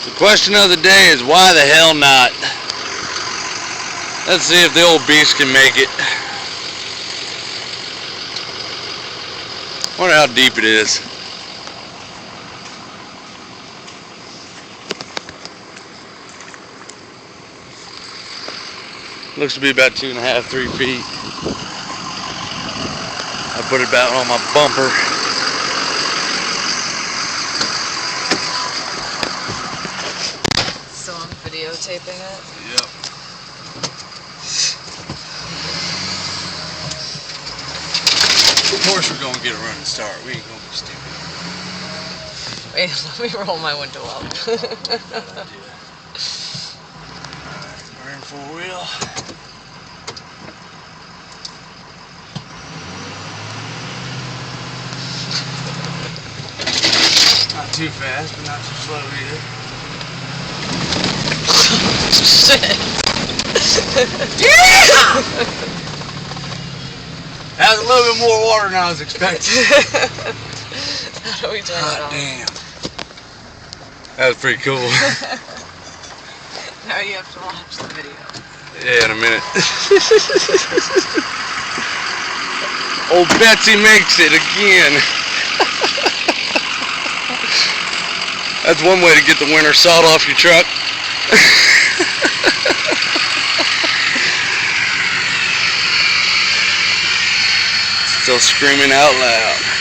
The question of the day is why the hell not? Let's see if the old beast can make it. Wonder how deep it is. Looks to be about 2.5, 3 feet. I put it about on my bumper. So I'm videotaping it? Yep. Of course we're gonna get a running start. We ain't gonna be stupid. Wait, let me roll my window up. Alright, we're in 4-wheel. Not too fast, but not too slow either. Shit. Yeah! That was a little bit more water than I was expecting. How do we turn it off? Damn. That was pretty cool. Now you have to watch the video. Yeah, in a minute. Old Betsy makes it again. That's one way to get the winter salt off your truck. Still screaming out loud.